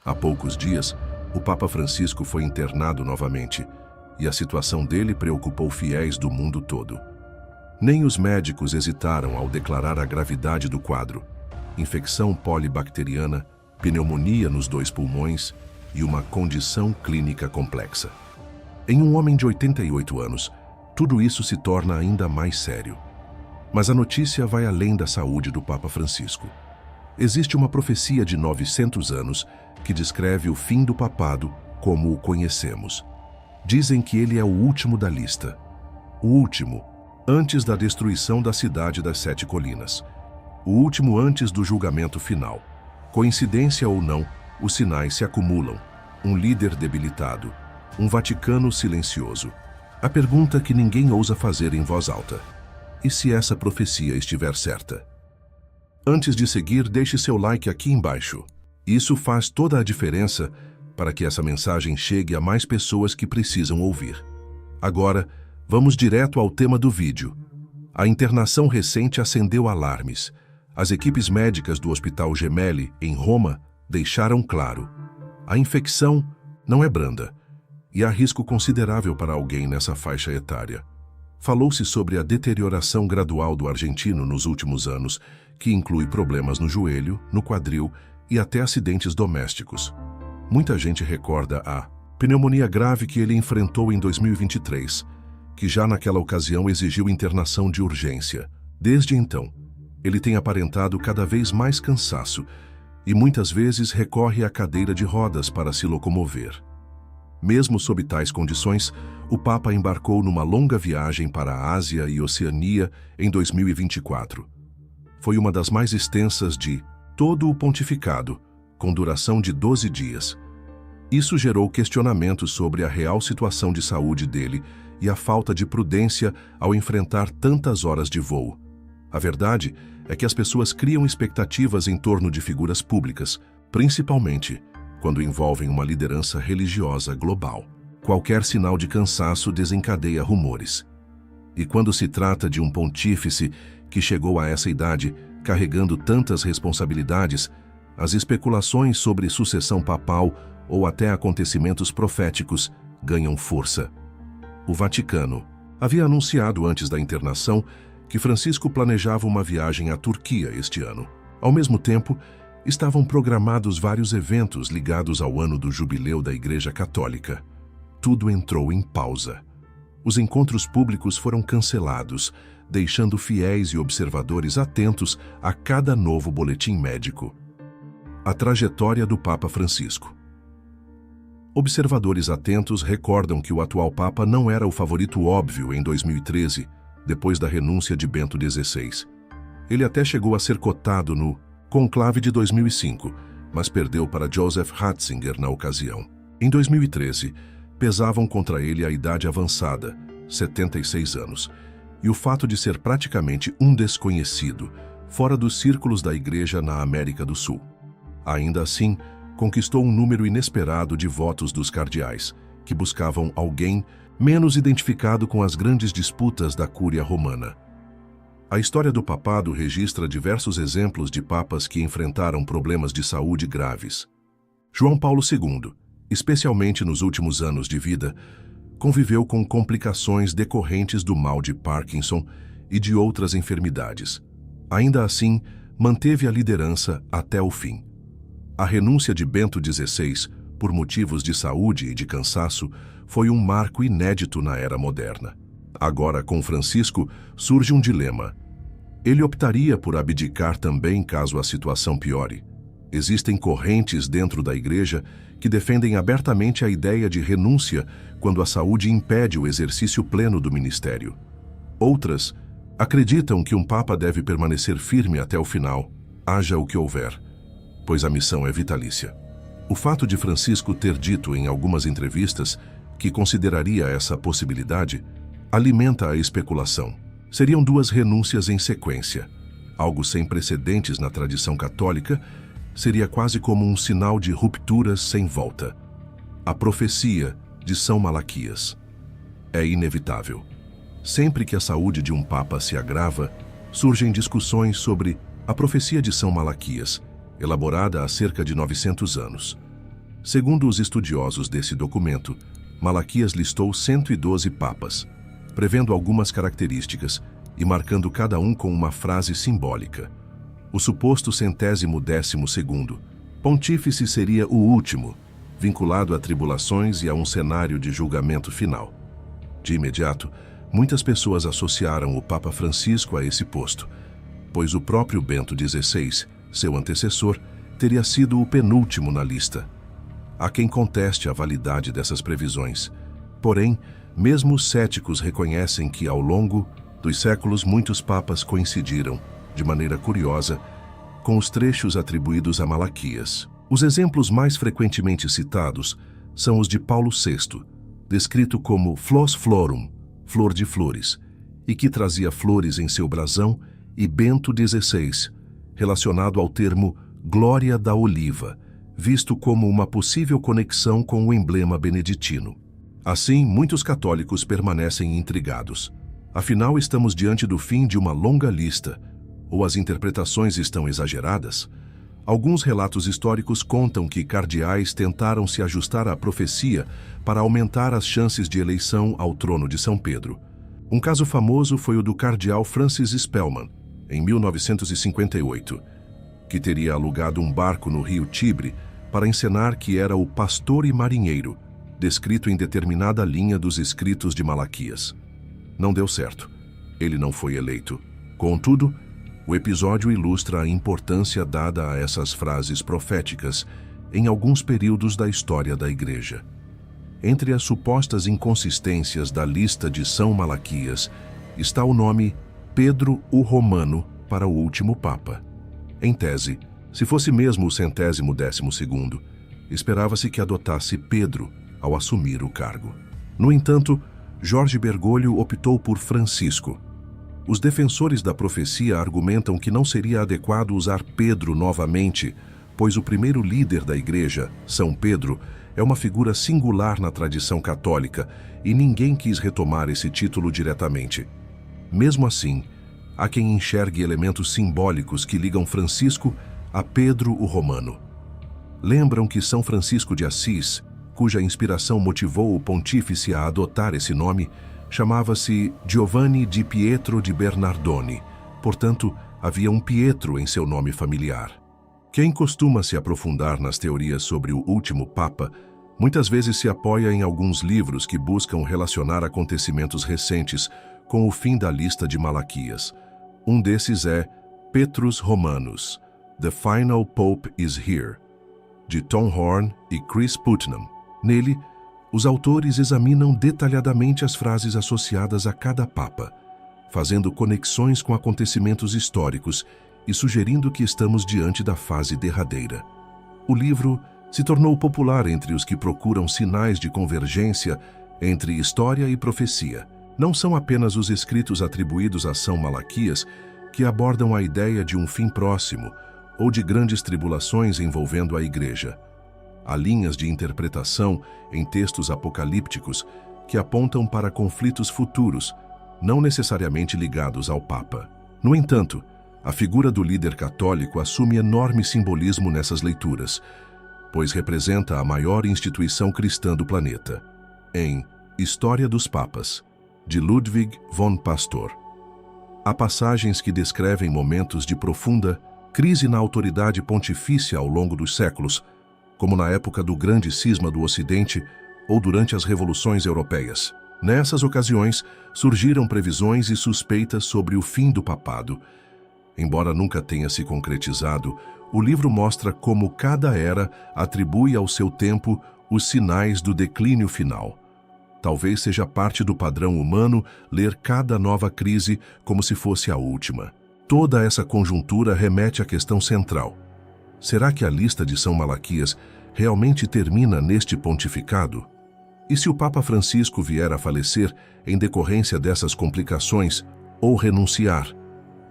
Há poucos dias, o Papa Francisco foi internado novamente, e a situação dele preocupou fiéis do mundo todo. Nem os médicos hesitaram ao declarar a gravidade do quadro: infecção polibacteriana, pneumonia nos 2 pulmões e uma condição clínica complexa. Em um homem de 88 anos, tudo isso se torna ainda mais sério. Mas a notícia vai além da saúde do Papa Francisco. Existe uma profecia de 900 anos que descreve o fim do papado como o conhecemos. Dizem que ele é o último da lista. O último, antes da destruição da cidade das 7 colinas. O último antes do julgamento final. Coincidência ou não, os sinais se acumulam. Um líder debilitado. Um Vaticano silencioso. A pergunta que ninguém ousa fazer em voz alta: e se essa profecia estiver certa? Antes de seguir, deixe seu like aqui embaixo. Isso faz toda a diferença para que essa mensagem chegue a mais pessoas que precisam ouvir. Agora, vamos direto ao tema do vídeo. A internação recente acendeu alarmes. As equipes médicas do Hospital Gemelli, em Roma, deixaram claro: a infecção não é branda, e há risco considerável para alguém nessa faixa etária. Falou-se sobre a deterioração gradual do argentino nos últimos anos, que inclui problemas no joelho, no quadril e até acidentes domésticos. Muita gente recorda a pneumonia grave que ele enfrentou em 2023, que já naquela ocasião exigiu internação de urgência. Desde então, ele tem aparentado cada vez mais cansaço e muitas vezes recorre à cadeira de rodas para se locomover. Mesmo sob tais condições, o Papa embarcou numa longa viagem para a Ásia e Oceania em 2024. Foi uma das mais extensas de todo o pontificado, com duração de 12 dias. Isso gerou questionamentos sobre a real situação de saúde dele e a falta de prudência ao enfrentar tantas horas de voo. A verdade é que as pessoas criam expectativas em torno de figuras públicas, principalmente quando envolvem uma liderança religiosa global. Qualquer sinal de cansaço desencadeia rumores. E quando se trata de um pontífice que chegou a essa idade carregando tantas responsabilidades, as especulações sobre sucessão papal ou até acontecimentos proféticos ganham força. O Vaticano havia anunciado antes da internação que Francisco planejava uma viagem à Turquia este ano. Ao mesmo tempo, estavam programados vários eventos ligados ao ano do jubileu da Igreja Católica. Tudo entrou em pausa. Os encontros públicos foram cancelados, deixando fiéis e observadores atentos a cada novo boletim médico. A trajetória do Papa Francisco. Observadores atentos recordam que o atual Papa não era o favorito óbvio em 2013, depois da renúncia de Bento XVI. Ele até chegou a ser cotado no conclave de 2005, mas perdeu para Joseph Ratzinger na ocasião. Em 2013, pesavam contra ele a idade avançada, 76 anos, e o fato de ser praticamente um desconhecido, fora dos círculos da Igreja na América do Sul. Ainda assim, conquistou um número inesperado de votos dos cardeais, que buscavam alguém menos identificado com as grandes disputas da Cúria Romana. A história do papado registra diversos exemplos de papas que enfrentaram problemas de saúde graves. João Paulo II, especialmente nos últimos anos de vida, conviveu com complicações decorrentes do mal de Parkinson e de outras enfermidades. Ainda assim, manteve a liderança até o fim. A renúncia de Bento XVI, por motivos de saúde e de cansaço, foi um marco inédito na era moderna. Agora, com Francisco, surge um dilema. Ele optaria por abdicar também caso a situação piore. Existem correntes dentro da Igreja que defendem abertamente a ideia de renúncia quando a saúde impede o exercício pleno do ministério. Outras acreditam que um Papa deve permanecer firme até o final, haja o que houver, pois a missão é vitalícia. O fato de Francisco ter dito em algumas entrevistas que consideraria essa possibilidade alimenta a especulação. Seriam 2 renúncias em sequência. Algo sem precedentes na tradição católica, seria quase como um sinal de rupturas sem volta. A profecia de São Malaquias. É inevitável. Sempre que a saúde de um papa se agrava, surgem discussões sobre a profecia de São Malaquias, elaborada há cerca de 900 anos. Segundo os estudiosos desse documento, Malaquias listou 112 papas, prevendo algumas características e marcando cada um com uma frase simbólica. O suposto 112º pontífice seria o último, vinculado a tribulações e a um cenário de julgamento final. De imediato, muitas pessoas associaram o Papa Francisco a esse posto, pois o próprio Bento XVI, seu antecessor, teria sido o penúltimo na lista. Há quem conteste a validade dessas previsões. Porém, mesmo os céticos reconhecem que, ao longo dos séculos, muitos papas coincidiram, de maneira curiosa, com os trechos atribuídos a Malaquias. Os exemplos mais frequentemente citados são os de Paulo VI, descrito como Flos Florum, flor de flores, e que trazia flores em seu brasão, e Bento XVI, relacionado ao termo Glória da Oliva, visto como uma possível conexão com o emblema beneditino. Assim, muitos católicos permanecem intrigados. Afinal, estamos diante do fim de uma longa lista, ou as interpretações estão exageradas? Alguns relatos históricos contam que cardeais tentaram se ajustar à profecia para aumentar as chances de eleição ao trono de São Pedro. Um caso famoso foi o do cardeal Francis Spellman, em 1958, que teria alugado um barco no rio Tibre para encenar que era o pastor e marinheiro, descrito em determinada linha dos escritos de Malaquias. Não deu certo. Ele não foi eleito. Contudo, o episódio ilustra a importância dada a essas frases proféticas em alguns períodos da história da Igreja. Entre as supostas inconsistências da lista de São Malaquias está o nome Pedro o Romano para o último Papa. Em tese, se fosse mesmo o 112º, esperava-se que adotasse Pedro ao assumir o cargo. No entanto, Jorge Bergoglio optou por Francisco. Os defensores da profecia argumentam que não seria adequado usar Pedro novamente, pois o primeiro líder da Igreja, São Pedro, é uma figura singular na tradição católica e ninguém quis retomar esse título diretamente. Mesmo assim, há quem enxergue elementos simbólicos que ligam Francisco a Pedro o Romano. Lembram que São Francisco de Assis, cuja inspiração motivou o pontífice a adotar esse nome, chamava-se Giovanni di Pietro di Bernardone, portanto, havia um Pietro em seu nome familiar. Quem costuma se aprofundar nas teorias sobre o último Papa, muitas vezes se apoia em alguns livros que buscam relacionar acontecimentos recentes com o fim da lista de Malaquias. Um desses é Petrus Romanus, The Final Pope is Here, de Tom Horn e Chris Putnam. Nele, os autores examinam detalhadamente as frases associadas a cada Papa, fazendo conexões com acontecimentos históricos e sugerindo que estamos diante da fase derradeira. O livro se tornou popular entre os que procuram sinais de convergência entre história e profecia. Não são apenas os escritos atribuídos a São Malaquias que abordam a ideia de um fim próximo ou de grandes tribulações envolvendo a Igreja. Há linhas de interpretação em textos apocalípticos que apontam para conflitos futuros, não necessariamente ligados ao Papa. No entanto, a figura do líder católico assume enorme simbolismo nessas leituras, pois representa a maior instituição cristã do planeta. Em História dos Papas, de Ludwig von Pastor, há passagens que descrevem momentos de profunda crise na autoridade pontifícia ao longo dos séculos, como na época do Grande Cisma do Ocidente ou durante as revoluções europeias. Nessas ocasiões, surgiram previsões e suspeitas sobre o fim do papado. Embora nunca tenha se concretizado, o livro mostra como cada era atribui ao seu tempo os sinais do declínio final. Talvez seja parte do padrão humano ler cada nova crise como se fosse a última. Toda essa conjuntura remete à questão central. Será que a lista de São Malaquias realmente termina neste pontificado? E se o Papa Francisco vier a falecer em decorrência dessas complicações ou renunciar,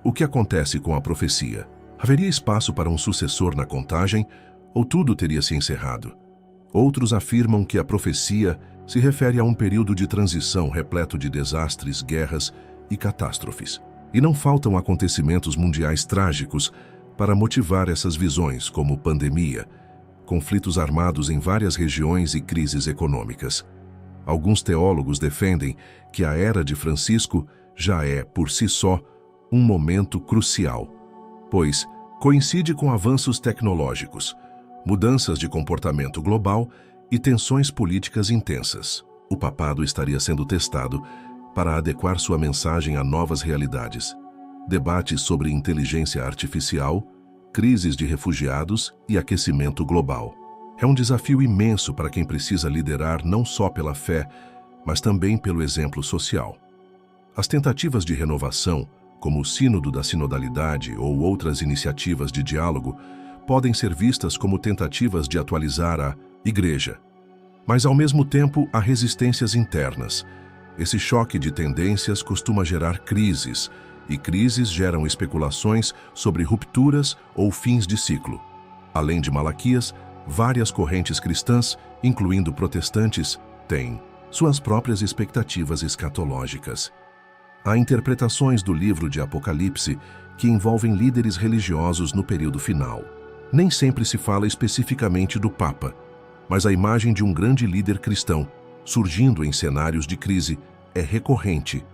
o que acontece com a profecia? Haveria espaço para um sucessor na contagem ou tudo teria se encerrado? Outros afirmam que a profecia se refere a um período de transição repleto de desastres, guerras e catástrofes. E não faltam acontecimentos mundiais trágicos para motivar essas visões, como pandemia, conflitos armados em várias regiões e crises econômicas. Alguns teólogos defendem que a era de Francisco já é, por si só, um momento crucial, pois coincide com avanços tecnológicos, mudanças de comportamento global e tensões políticas intensas. O papado estaria sendo testado para adequar sua mensagem a novas realidades. Debates sobre inteligência artificial, crises de refugiados e aquecimento global. É um desafio imenso para quem precisa liderar não só pela fé, mas também pelo exemplo social. As tentativas de renovação, como o Sínodo da Sinodalidade ou outras iniciativas de diálogo, podem ser vistas como tentativas de atualizar a Igreja. Mas, ao mesmo tempo, há resistências internas. Esse choque de tendências costuma gerar crises, e crises geram especulações sobre rupturas ou fins de ciclo. Além de Malaquias, várias correntes cristãs, incluindo protestantes, têm suas próprias expectativas escatológicas. Há interpretações do livro de Apocalipse que envolvem líderes religiosos no período final. Nem sempre se fala especificamente do Papa, mas a imagem de um grande líder cristão, surgindo em cenários de crise, é recorrente.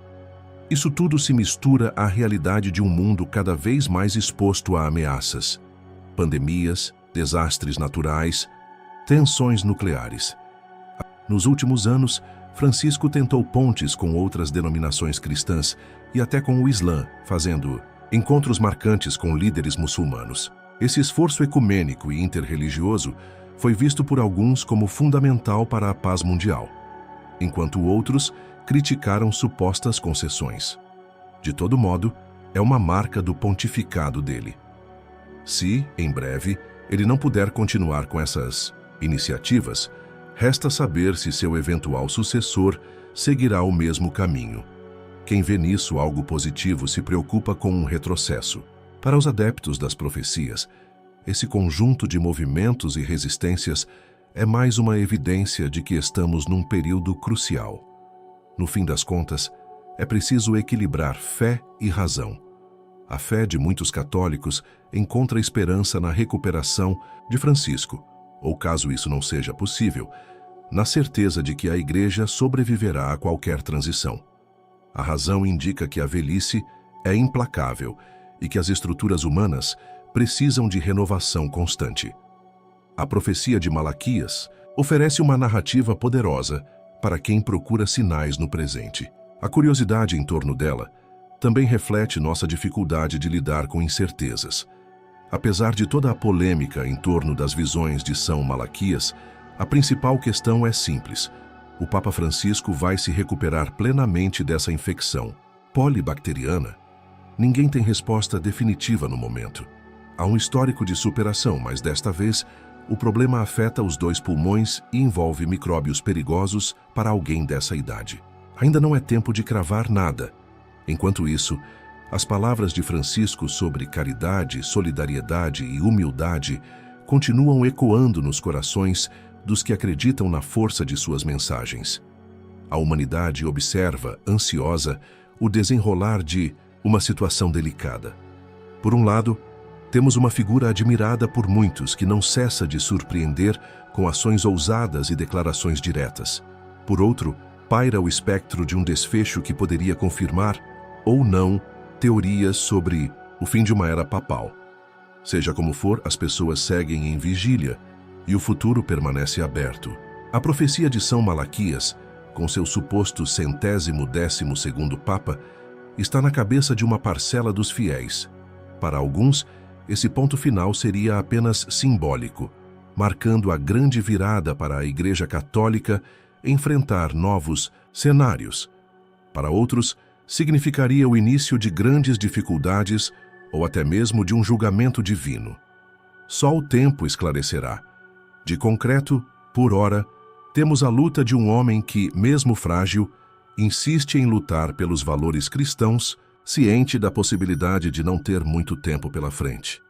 Isso tudo se mistura à realidade de um mundo cada vez mais exposto a ameaças, pandemias, desastres naturais, tensões nucleares. Nos últimos anos, Francisco tentou pontes com outras denominações cristãs e até com o Islã, fazendo encontros marcantes com líderes muçulmanos. Esse esforço ecumênico e interreligioso foi visto por alguns como fundamental para a paz mundial, enquanto outros criticaram supostas concessões. De todo modo, é uma marca do pontificado dele. Se, em breve, ele não puder continuar com essas iniciativas, resta saber se seu eventual sucessor seguirá o mesmo caminho. Quem vê nisso algo positivo se preocupa com um retrocesso. Para os adeptos das profecias, esse conjunto de movimentos e resistências é mais uma evidência de que estamos num período crucial. No fim das contas, é preciso equilibrar fé e razão. A fé de muitos católicos encontra esperança na recuperação de Francisco, ou caso isso não seja possível, na certeza de que a Igreja sobreviverá a qualquer transição. A razão indica que a velhice é implacável e que as estruturas humanas precisam de renovação constante. A profecia de Malaquias oferece uma narrativa poderosa para quem procura sinais no presente. A curiosidade em torno dela também reflete nossa dificuldade de lidar com incertezas. Apesar de toda a polêmica em torno das visões de São Malaquias, a principal questão é simples. O Papa Francisco vai se recuperar plenamente dessa infecção polibacteriana? Ninguém tem resposta definitiva no momento. Há um histórico de superação, mas desta vez, o problema afeta os 2 pulmões e envolve micróbios perigosos para alguém dessa idade. Ainda não é tempo de cravar nada. Enquanto isso, as palavras de Francisco sobre caridade, solidariedade e humildade continuam ecoando nos corações dos que acreditam na força de suas mensagens. A humanidade observa, ansiosa, o desenrolar de uma situação delicada. Por um lado, temos uma figura admirada por muitos que não cessa de surpreender com ações ousadas e declarações diretas. Por outro, paira o espectro de um desfecho que poderia confirmar, ou não, teorias sobre o fim de uma era papal. Seja como for, as pessoas seguem em vigília e o futuro permanece aberto. A profecia de São Malaquias, com seu suposto 112º Papa, está na cabeça de uma parcela dos fiéis. Para alguns, esse ponto final seria apenas simbólico, marcando a grande virada para a Igreja Católica enfrentar novos cenários. Para outros, significaria o início de grandes dificuldades ou até mesmo de um julgamento divino. Só o tempo esclarecerá. De concreto, por ora, temos a luta de um homem que, mesmo frágil, insiste em lutar pelos valores cristãos, ciente da possibilidade de não ter muito tempo pela frente.